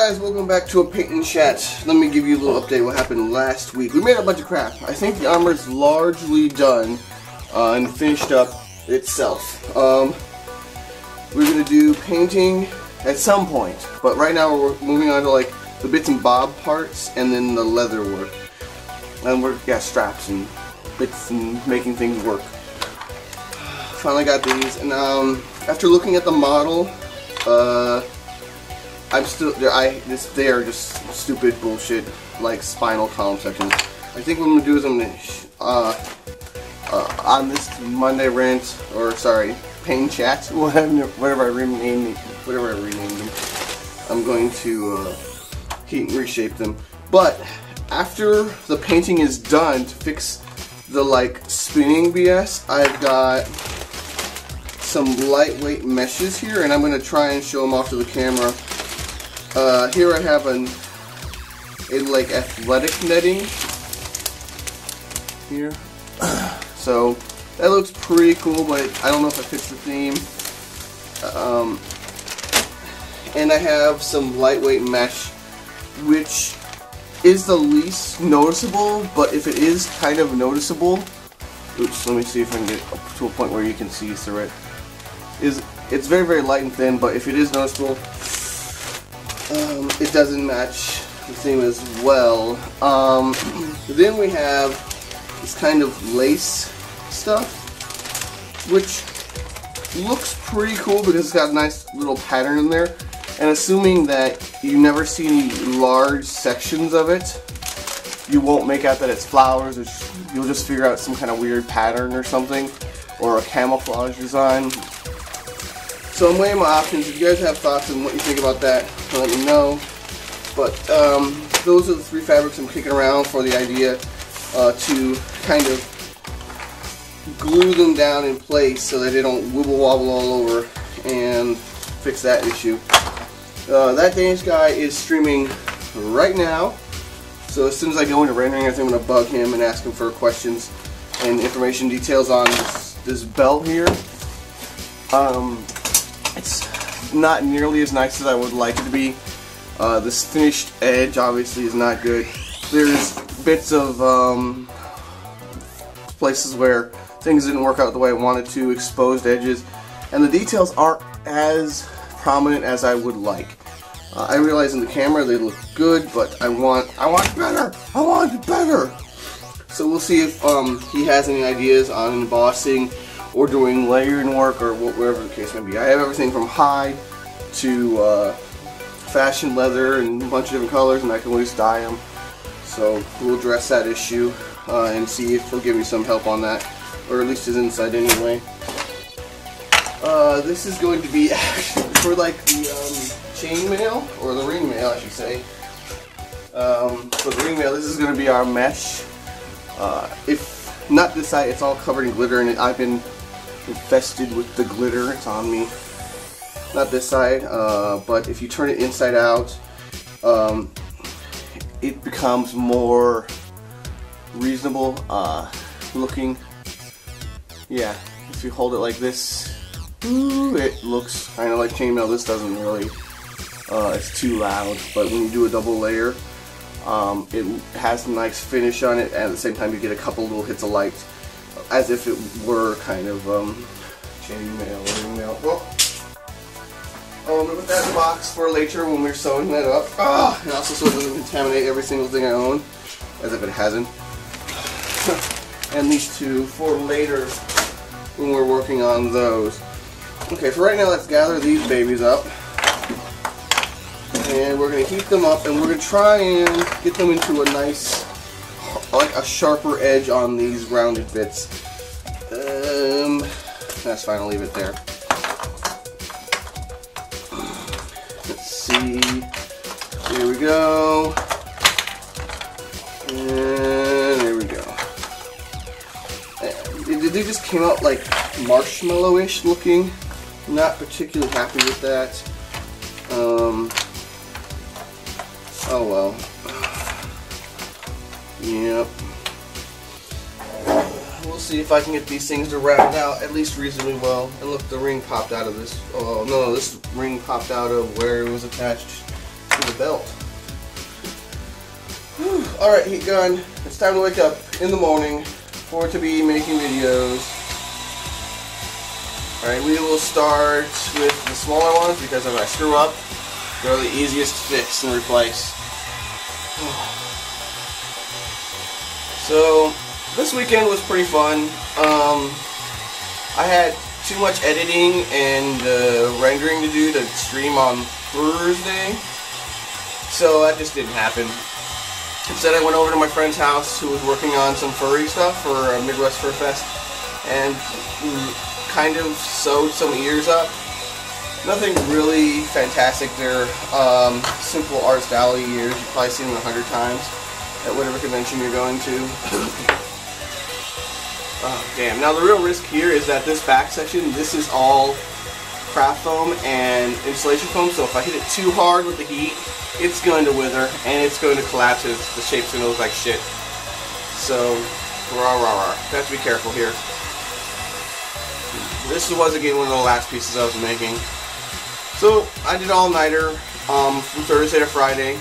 guys, welcome back to a paint and chat. Let me give you a little update what happened last week. We made a bunch of crap. I think the armor is largely done and finished up itself. We're going to do painting at some point, but right now we're moving on to like the bits and bob parts and then the leather work. And we're, straps and bits and making things work. Finally got these, and after looking at the model, I'm still they are just stupid bullshit like spinal column sections. I think what I'm gonna do is I'm gonna on this Monday rant, or sorry, paint chat, whatever I renamed them, I'm going to heat and reshape them. But after the painting is done, to fix the like spinning BS, I've got some lightweight meshes here, and I'm going to try and show them off to the camera. Here I have a like athletic netting here. So that looks pretty cool, but I don't know if it fits the theme. And I have some lightweight mesh, which is the least noticeable, but if it is kind of noticeable, oops, let me see if I can get up to a point where you can see through it. It's very, very light and thin, but if it is noticeable, it doesn't match the theme as well. Then we have this kind of lace stuff, which looks pretty cool because it's got a nice little pattern in there. And assuming that you never see any large sections of it, you won't make out that it's flowers. You'll just figure out some kind of weird pattern or something, or a camouflage design. So I'm weighing my options. If you guys have thoughts on what you think about that, let me know. But those are the three fabrics I'm kicking around for the idea to kind of glue them down in place so that they don't wibble wobble all over, and fix that issue. That Danish guy is streaming right now, so as soon as I go into rendering, I think I'm going to bug him and ask him for questions and information details on this belt here. It's not nearly as nice as I would like it to be. This finished edge obviously is not good. There's bits of places where things didn't work out the way I wanted to, exposed edges, and the details aren't as prominent as I would like. I realize in the camera they look good, but I want better. I want it better. So we'll see if he has any ideas on embossing or doing layering work, or whatever the case may be. I have everything from hide to fashion leather and a bunch of different colors, and I can always dye them. So we'll address that issue and see if he'll give me some help on that, or at least his insight anyway. This is going to be for like the chain mail, or the ring mail I should say. For the ring mail, this is going to be our mesh. If not this side, it's all covered in glitter, and I've been infested with the glitter. It's on me. Not this side, but if you turn it inside out, it becomes more reasonable looking. Yeah, if you hold it like this, it looks kind of like chainmail. This doesn't really. It's too loud, but when you do a double layer, it has a nice finish on it, and at the same time you get a couple little hits of light, as if it were kind of chainmail or ring mail. Well, I'm going to put that in the box for later when we're sewing that up. And also so it doesn't contaminate every single thing I own, as if it hasn't. And these two for later when we're working on those. Okay, for right now, let's gather these babies up. And we're going to heat them up, and we're going to try and get them into a nice, like a sharper edge on these rounded bits. That's fine, I'll leave it there. Let's see. Here we go. And there we go. They just came out like marshmallow-ish looking. Not particularly happy with that. Oh well. Yep. We'll see if I can get these things to round out at least reasonably well. And look, the ring popped out of this. Oh no, this ring popped out of where it was attached to to the belt. Alright, heat gun. It's time to wake up in the morning for to be making videos. Alright, we will start with the smaller ones because if I screw up, they're the easiest to fix and replace. So, this weekend was pretty fun. I had too much editing and rendering to do to stream on Thursday, so that just didn't happen. Instead, I went over to my friend's house who was working on some furry stuff for Midwest Fur Fest and kind of sewed some ears up. Nothing really fantastic. They're simple Arts Valley ears. You've probably seen them 100 times at whatever convention you're going to. Oh, damn. Now the real risk here is that this back section, this is all craft foam and insulation foam, so if I hit it too hard with the heat, it's going to wither and it's going to collapse. The shape's going to look like shit. So, rah rah rah. You have to be careful here. This was again one of the last pieces I was making. So, I did all-nighter from Thursday to Friday,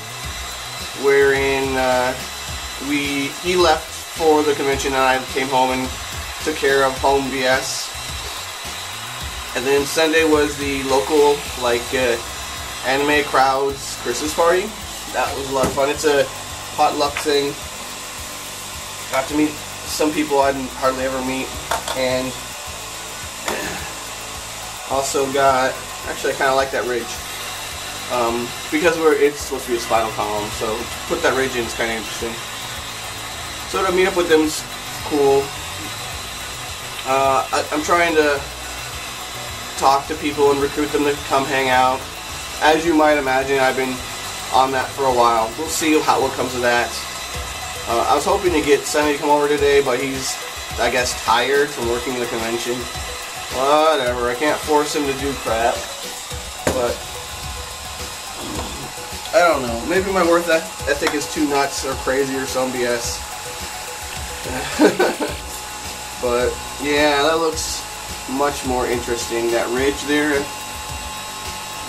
wherein he left for the convention and I came home and took care of home BS. And then Sunday was the local, anime crowd's Christmas party. That was a lot of fun. It's a potluck thing. Got to meet some people I'd hardly ever meet, and also got, actually I kind of like that ridge, because it's supposed to be a spinal column, so to put that ridge in is kind of interesting. So to meet up with them is cool. I'm trying to talk to people and recruit them to come hang out. As you might imagine, I've been on that for a while. We'll see what comes of that. I was hoping to get Sonny to come over today, but he's, I guess, tired from working the convention. Whatever, I can't force him to do crap. But, I don't know. Maybe my work ethic is too nuts or crazy or some BS. But, yeah, that looks much more interesting. That ridge there.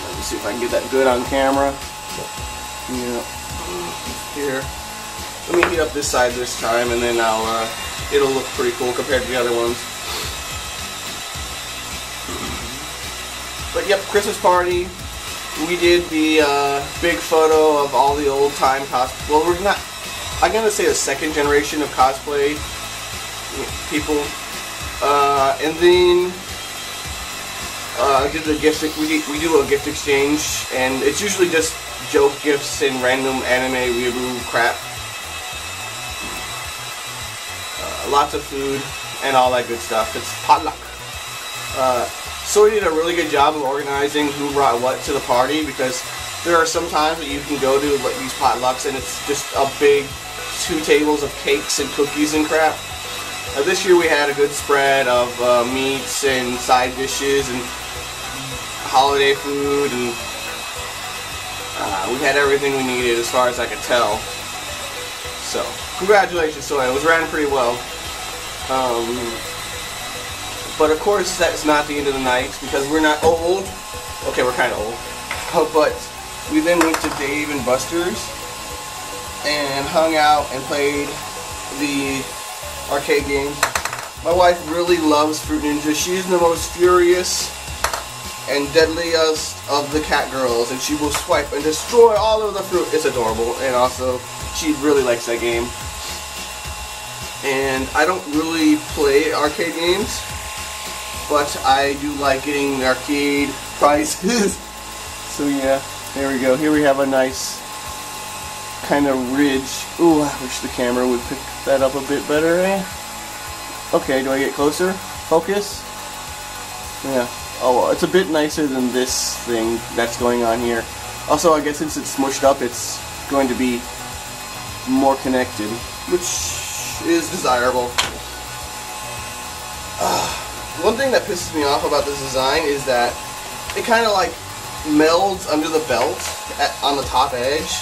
Let me see if I can get that good on camera. Yeah. Here. Let me heat up this side this time, and then it'll look pretty cool compared to the other ones. But yep, Christmas party. We did the big photo of all the old time cosplay. Well, we're not. I'm gonna say the second generation of cosplay people. And then did the gift. We do a gift exchange, and it's usually just joke gifts and random anime weeaboo crap. Lots of food and all that good stuff. It's potluck. So we did a really good job of organizing who brought what to the party, because there are some times that you can go to these potlucks and it's just a big 2 tables of cakes and cookies and crap. This year we had a good spread of meats and side dishes and holiday food, and we had everything we needed as far as I could tell. So, congratulations, so it was ran pretty well. But of course that's not the end of the night, because we're not old. Okay, we're kind of old. But we then went to Dave and Buster's and hung out and played the arcade games. My wife really loves Fruit Ninja. She's the most furious and deadliest of the cat girls, and she will swipe and destroy all of the fruit. It's adorable, and also she really likes that game. And I don't really play arcade games, but I do like getting arcade prizes. So yeah, there we go. Here we have a nice kind of ridge. Ooh, I wish the camera would pick that up a bit better, eh? Okay, do I get closer? Focus? Yeah. Oh, well, it's a bit nicer than this thing that's going on here. Also, I guess since it's smushed up, it's going to be more connected, which is desirable. One thing that pisses me off about this design is that it kind of like melds under the belt on the top edge.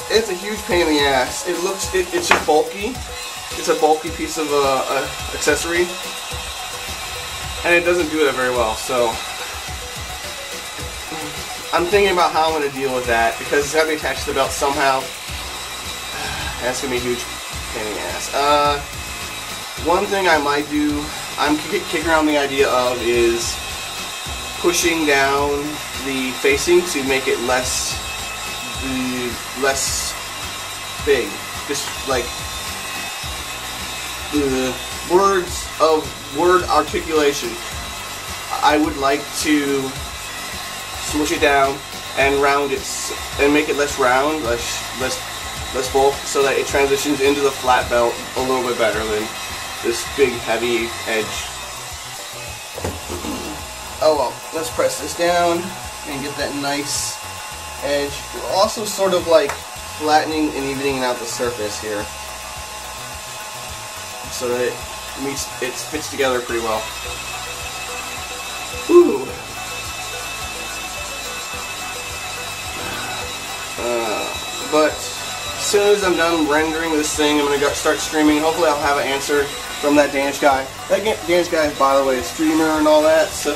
It's a huge pain in the ass. It's just bulky. It's a bulky piece of accessory, and it doesn't do that very well. So I'm thinking about how I'm going to deal with that, because it's got to be attached to the belt somehow. That's going to be a huge pain in the ass. One thing I might do, I'm kicking around the idea of, is pushing down the facing to make it less big. Just like the word articulation. I would like to smush it down and round it and make it less round, less bulk, so that it transitions into the flat belt a little bit better than this big heavy edge. Oh well, let's press this down and get that nice edge. We're also sort of like flattening and evening out the surface here, so that it fits together pretty well. Whew. But as soon as I'm done rendering this thing, I'm going to start streaming. Hopefully I'll have an answer from that Danish guy. That Danish guy is, by the way, a streamer and all that, so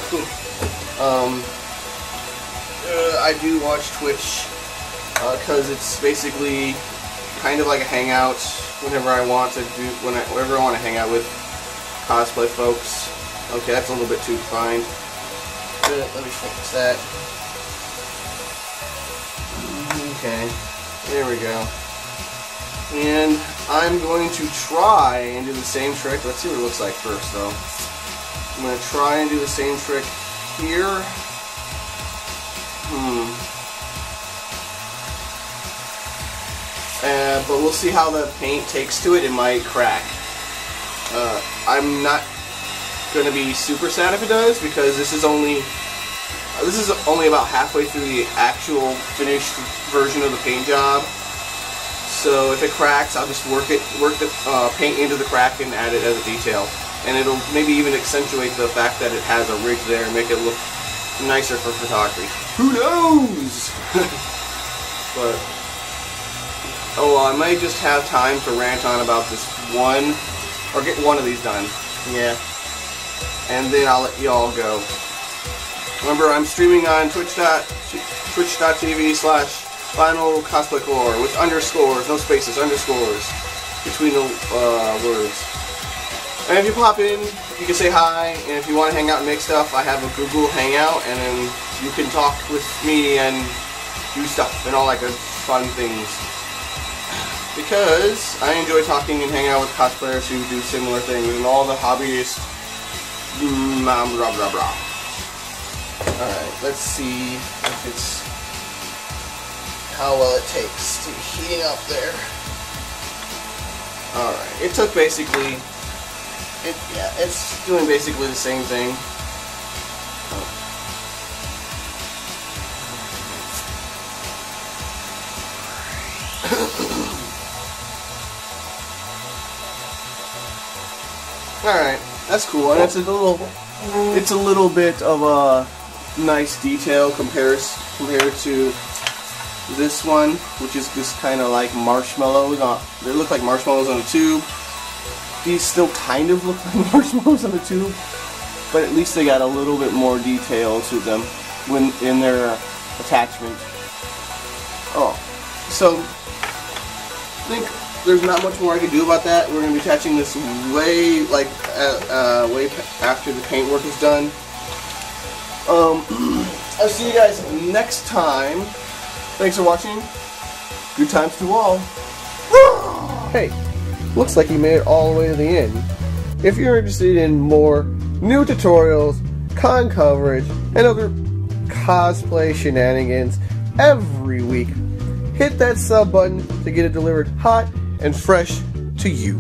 I do watch Twitch because it's basically kind of like a hangout whenever I want to whenever I want to hang out with cosplay folks. Okay, that's a little bit too defined. Let me fix that. Okay, there we go. And I'm going to try and do the same trick. Let's see what it looks like first, though. I'm going to try and do the same trick here. But we'll see how the paint takes to it. It might crack. I'm not going to be super sad if it does, because this is only about halfway through the actual finished version of the paint job. So if it cracks, I'll just work the paint into the crack and add it as a detail, and it'll maybe even accentuate the fact that it has a ridge there and make it look nicer for photography. Who knows? But oh well, I might just have time to rant on about this one, or get one of these done. Yeah, and then I'll let you all go. Remember, I'm streaming on twitch.tv/FinalCosplayCore with underscores, no spaces, underscores between the words. And if you pop in, you can say hi, and if you want to hang out and make stuff, I have a Google Hangout, and then you can talk with me and do stuff and all that good fun things. Because I enjoy talking and hanging out with cosplayers who do similar things, and all the hobbyists, blah blah blah blah. Alright, let's see if it's how well it takes to heating up there. Alright, it took basically, it's doing basically the same thing. Alright, that's cool, and it's a little bit of a nice detail compared to this one, which is just kind of like marshmallows. They look like marshmallows on a tube. These still kind of look like marshmallows on a tube, but at least they got a little bit more detail to them when in their attachment. Oh, so I think there's not much more I can do about that. We're going to be attaching this way after the paint work is done. I'll see you guys next time. Thanks for watching. Good times to all. Hey, looks like you made it all the way to the end. If you're interested in more new tutorials, con coverage, and other cosplay shenanigans every week, hit that sub button to get it delivered hot and fresh to you.